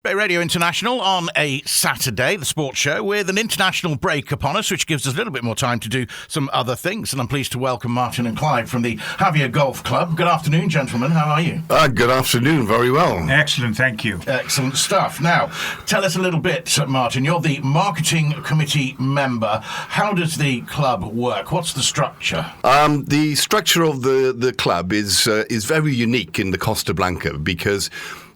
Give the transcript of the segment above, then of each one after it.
BayRadio International on a Saturday, the sports show, with an international break upon us, which gives us a little bit more time to do some other things. And I'm pleased to welcome Martin and Clive from the Javea Golf Club. Good afternoon, gentlemen. How are you? Good afternoon. Very well. Excellent, thank you. Excellent stuff. Now, tell us a little bit, Martin. You're the marketing committee member. How does the club work? What's the structure? The structure of the club is very unique in the Costa Blanca because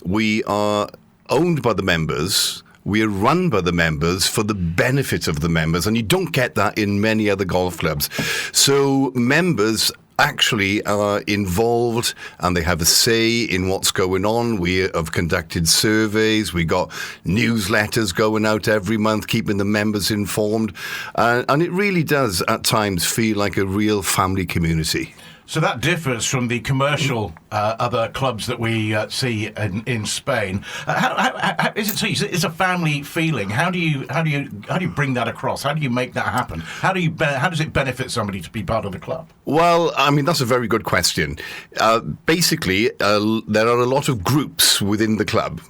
we are owned by the members. We are run by the members for the benefit of the members, and you don't get that in many other golf clubs. So members actually are involved and they have a say in what's going on. We have conducted surveys. We got newsletters going out every month, keeping the members informed. And it really does at times feel like a real family community. So that differs from the commercial other clubs that we see in Spain. How is it? So it's a family feeling. How do you bring that across? How do you make that happen? How does it benefit somebody to be part of the club? Well, I mean, that's a very good question. Basically, there are a lot of groups within the club.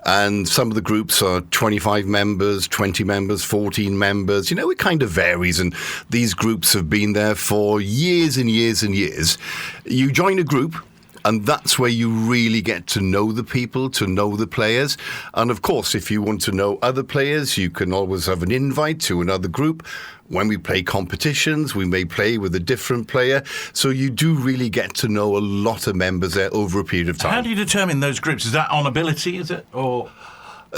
And some of the groups are 25 members, 20 members, 14 members. You know, it kind of varies. And these groups have been there for years and years and years. You join a group, and that's where you really get to know the people, to know the players. And of course, if you want to know other players, you can always have an invite to another group. When we play competitions, we may play with a different player. So you do really get to know a lot of members there over a period of time. How do you determine those groups? Is that on ability, is it? Or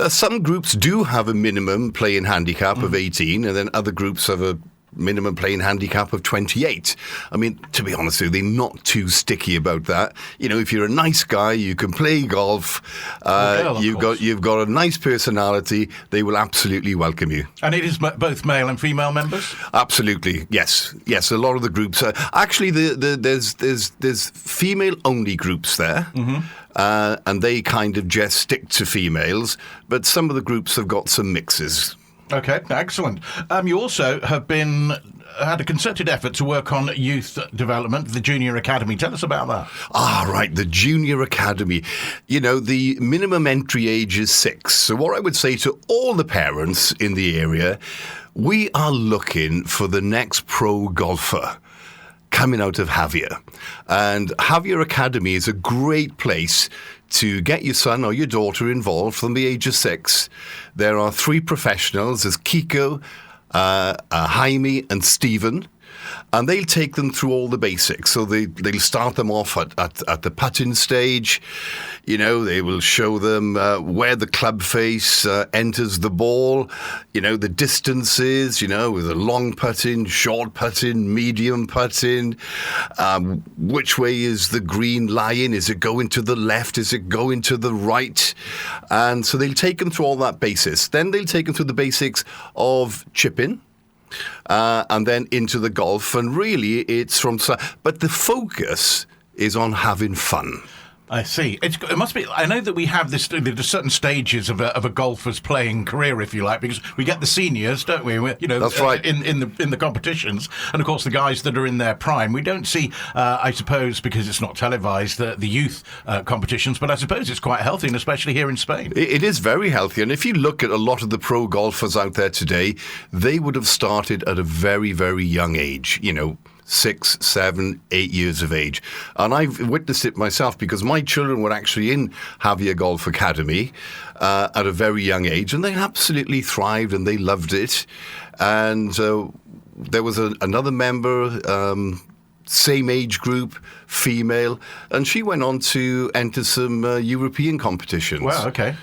some groups do have a minimum playing handicap of 18, and then other groups have a minimum playing handicap of 28. I mean, to be honest with you, they're not too sticky about that. You know, if you're a nice guy, you can play golf, you've got a nice personality, they will absolutely welcome you. And it is both male and female members? Absolutely, yes. A lot of the groups actually there's female only groups there. And they kind of just stick to females, but some of the groups have got some mixes. Okay, excellent. You also have had a concerted effort to work on youth development, the Junior Academy. Tell us about that. Right, the Junior Academy. You know, the minimum entry age is 6. So what I would say to all the parents in the area, we are looking for the next pro golfer coming out of Javea. And Javea Academy is a great place to get your son or your daughter involved from the age of 6. There are 3 professionals. There's Kiko, Jaime and Stephen. And they'll take them through all the basics. So they'll start them off at the putting stage. You know, they will show them where the club face enters the ball. You know, the distances, you know, with the long putting, short putting, medium putting. Which way is the green lying? Is it going to the left? Is it going to the right? And so they'll take them through all that basis. Then they'll take them through the basics of chipping. And then into the golf, and really it's but the focus is on having fun. I see. It must be. I know that we have there's certain stages of a golfer's playing career, if you like, because we get the seniors, don't we? That's right. In the competitions, and of course the guys that are in their prime. We don't see, I suppose, because it's not televised, the youth competitions. But I suppose it's quite healthy, and especially here in Spain. It is very healthy, and if you look at a lot of the pro golfers out there today, they would have started at a very, very young age. You know, 6, 7, 8 years of age. And I've witnessed it myself because my children were actually in Javea Golf Academy at a very young age, and they absolutely thrived and they loved it. And there was another member, same age group, female, and she went on to enter some European competitions. Wow, okay.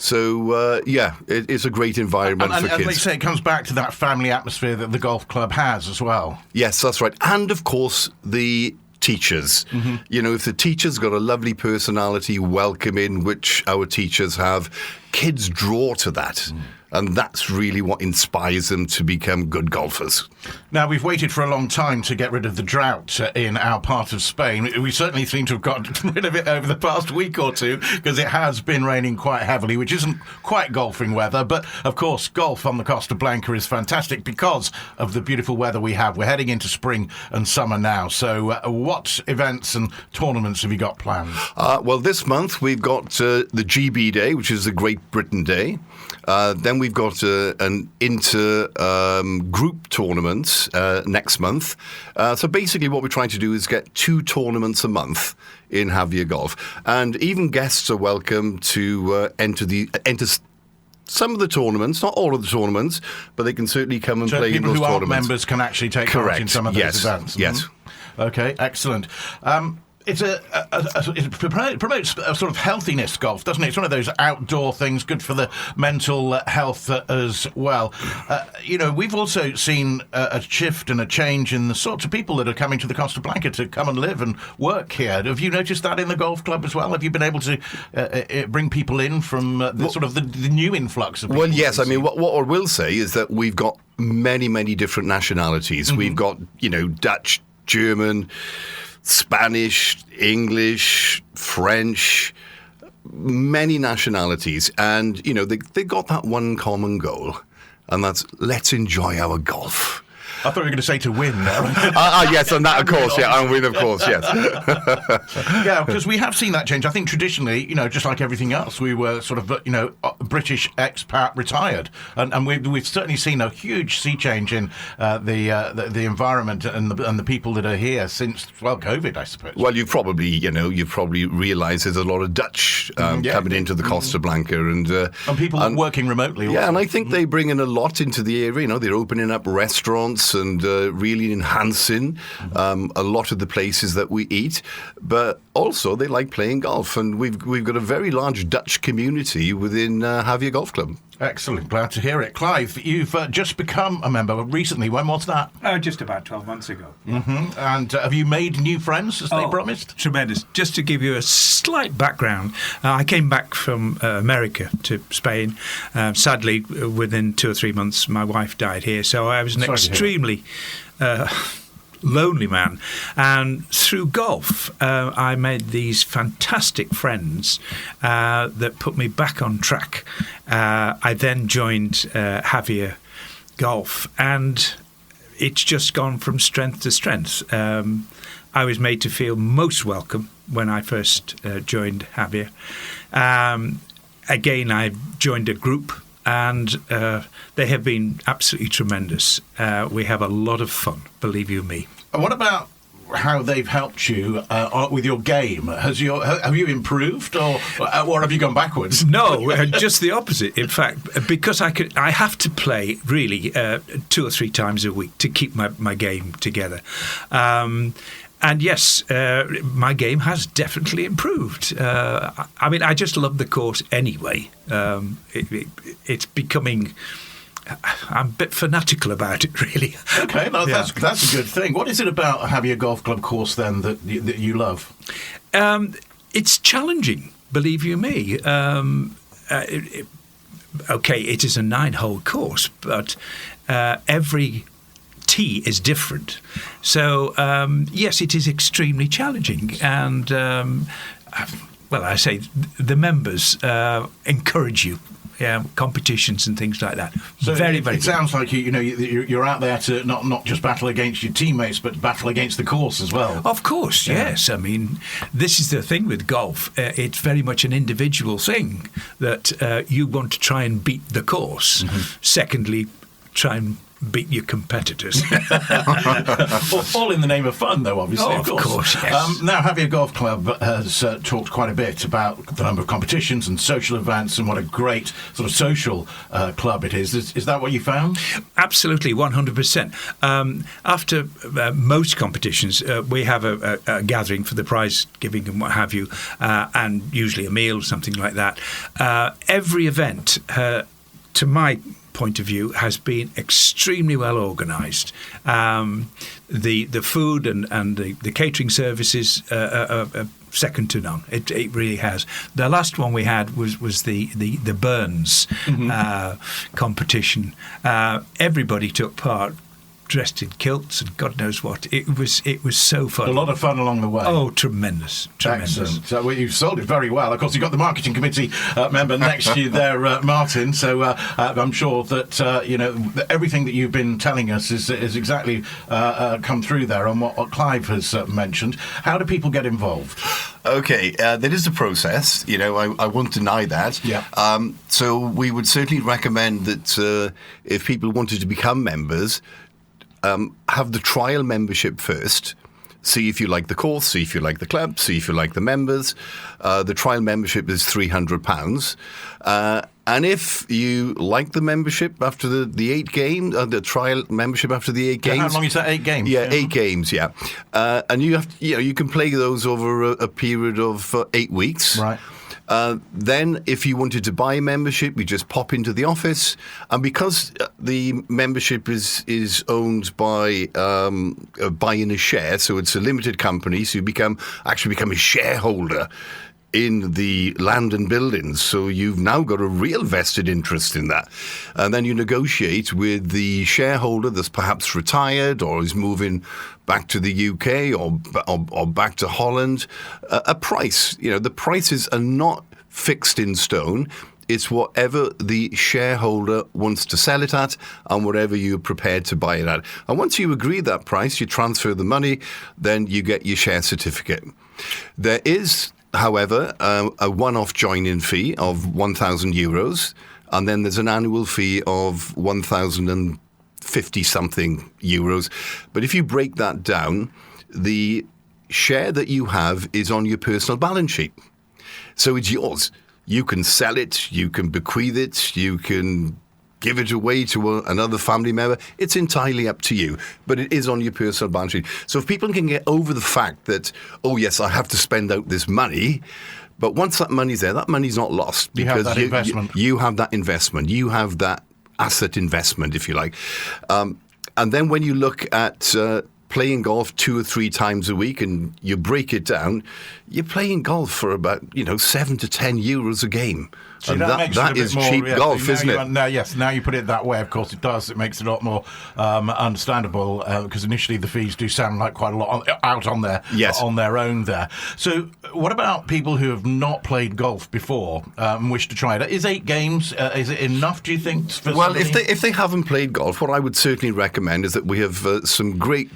So, it's a great environment for kids. And like you say, it comes back to that family atmosphere that the golf club has as well. Yes, that's right. And, of course, the teachers. Mm-hmm. You know, if the teacher's got a lovely personality, welcoming, which our teachers have, kids draw to that. And that's really what inspires them to become good golfers. Now, we've waited for a long time to get rid of the drought in our part of Spain. We certainly seem to have got rid of it over the past week or two, because it has been raining quite heavily, which isn't quite golfing weather. But, of course, golf on the Costa Blanca is fantastic because of the beautiful weather we have. We're heading into spring and summer now. So what events and tournaments have you got planned? Well, this month we've got the GB Day, which is the Great Britain Day. Then we've got an inter-group tournament next month. So basically what we're trying to do is get 2 tournaments a month in Javea Golf. And even guests are welcome to enter some of the tournaments, not all of the tournaments, but they can certainly come and play in those tournaments. People who aren't members can actually take part in some of those events. Yes. Okay, excellent. It promotes a sort of healthiness, golf, doesn't it? It's one of those outdoor things, good for the mental health as well. We've also seen a shift and a change in the sorts of people that are coming to the Costa Blanca to come and live and work here. Have you noticed that in the golf club as well? Have you been able to bring people in from the new influx of people? Well, yes. I mean, what I will say is that we've got many, many different nationalities. Mm-hmm. We've got, Dutch, German, Spanish, English, French, many nationalities. And, they got that one common goal, and that's let's enjoy our golf. I thought you were going to say to win there. Yes, and that, of course, and win, of course, yes. Yeah, because we have seen that change. I think traditionally, just like everything else, we were sort of, British expat retired. And we've certainly seen a huge sea change in the environment and the people that are here since, COVID, I suppose. Well, you've probably realised there's a lot of Dutch coming into the Costa Blanca. And people working remotely also. Yeah, and I think they bring in a lot into the area. They're opening up restaurants and really enhancing a lot of the places that we eat, but also they like playing golf, and we've got a very large Dutch community within Javea Golf Club. Excellent, glad to hear it. Clive, you've just become a member recently. When was that? Just about 12 months ago. Mm-hmm. And have you made new friends, as they promised? Tremendous. Just to give you a slight background, I came back from America to Spain. Sadly, within 2 or 3 months, my wife died here, so I was an extremely lonely man, and through golf I made these fantastic friends that put me back on track. I then joined Javea Golf, and it's just gone from strength to strength. I was made to feel most welcome when I first joined Javea. Again, I joined a group, and they have been absolutely tremendous. We have a lot of fun, believe you me. And what about how they've helped you with your game? Have you improved, or have you gone backwards? No, just the opposite. In fact, because I have to play really 2 or 3 times a week to keep my game together. And yes, my game has definitely improved. I just love the course anyway. It's becoming... I'm a bit fanatical about it, really. Okay, that's a good thing. What is it about Javea Golf Club course, then, that you love? It's challenging, believe you me. It is a 9-hole course, but every tee is different. So, yes, it is extremely challenging. And, I say the members encourage you. Yeah, competitions and things like that. So very. It sounds like you're out there to not just battle against your teammates, but battle against the course as well. Of course, yes. I mean, this is the thing with golf. It's very much an individual thing that you want to try and beat the course. Mm-hmm. Secondly, try and beat your competitors. All in the name of fun, though, obviously. Of course, yes. Now, Javea Golf Club has talked quite a bit about the number of competitions and social events and what a great sort of social club it is. Is that what you found? Absolutely, 100%. After most competitions, we have a gathering for the prize giving and what have you, and usually a meal or something like that. Every event, to my point of view, has been extremely well organised. The food and the catering services are second to none. It really has. The last one we had was the Burns competition. Everybody took part, dressed in kilts and God knows what. It was so fun. A lot of fun along the way. Oh, tremendous. Excellent. So you've sold it very well. Of course, you've got the marketing committee member next to you there, Martin. So I'm sure that everything that you've been telling us is exactly come through there on what Clive has mentioned. How do people get involved? Okay, there is a process. I won't deny that. Yeah. So we would certainly recommend that if people wanted to become members, have the trial membership first. See if you like the course, see if you like the club, see if you like the members. The trial membership is £300. And if you like the membership after the 8 games, the trial membership after the 8 games. How long is that? 8 games? Yeah, 8 games. Yeah, and you can play those over a period of 8 weeks. Right. Then, if you wanted to buy a membership, you just pop into the office, and because the membership is owned by buying a share, so it's a limited company, so you actually become a shareholder in the land and buildings. So you've now got a real vested interest in that. And then you negotiate with the shareholder that's perhaps retired or is moving back to the UK or back to Holland, a price. The prices are not fixed in stone. It's whatever the shareholder wants to sell it at and whatever you're prepared to buy it at. And once you agree that price, you transfer the money, then you get your share certificate. There is, however, a one-off join-in fee of €1,000, and then there's an annual fee of 1,050 something euros. But if you break that down, the share that you have is on your personal balance sheet. So it's yours. You can sell it, you can bequeath it, you can give it away to another family member. It's entirely up to you, but it is on your personal balance sheet. So if people can get over the fact that, oh yes, I have to spend out this money, but once that money's there, that money's not lost because you have that investment. You have that asset investment, if you like. And then when you look at playing golf 2 or 3 times a week and you break it down, you're playing golf for about, €7 to €10 a game. See, and that is more, cheap golf, isn't it? Yes, now you put it that way, of course it does. It makes it a lot more understandable because initially the fees do sound like quite a lot out on their own there. So what about people who have not played golf before and wish to try it? Is 8 games, is it enough, do you think? Well, if they haven't played golf, what I would certainly recommend is that we have some great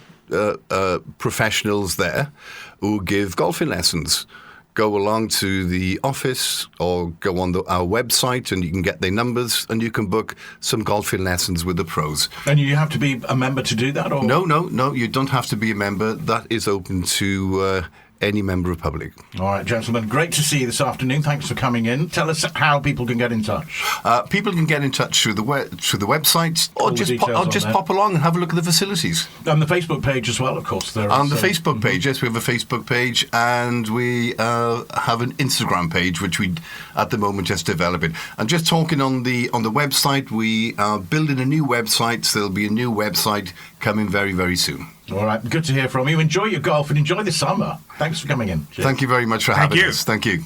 professionals there who give golfing lessons. Go along to the office or go on our website and you can get their numbers and you can book some golfing lessons with the pros. And you have to be a member to do that? Or? No, you don't have to be a member. That is open to any member of public. All right, gentlemen, great to see you this afternoon. Thanks for coming in. Tell us how people can get in touch. People can get in touch through the website or just pop along and have a look at the facilities. And the Facebook page as well, of course. On the Facebook page, yes, we have a Facebook page and we have an Instagram page, which we at the moment just developing. And just talking on the website, we are building a new website, so there'll be a new website coming very, very soon. All right, good to hear from you. Enjoy your golf and enjoy the summer. Thanks for coming in. Cheers. Thank you very much for having us. Thank you.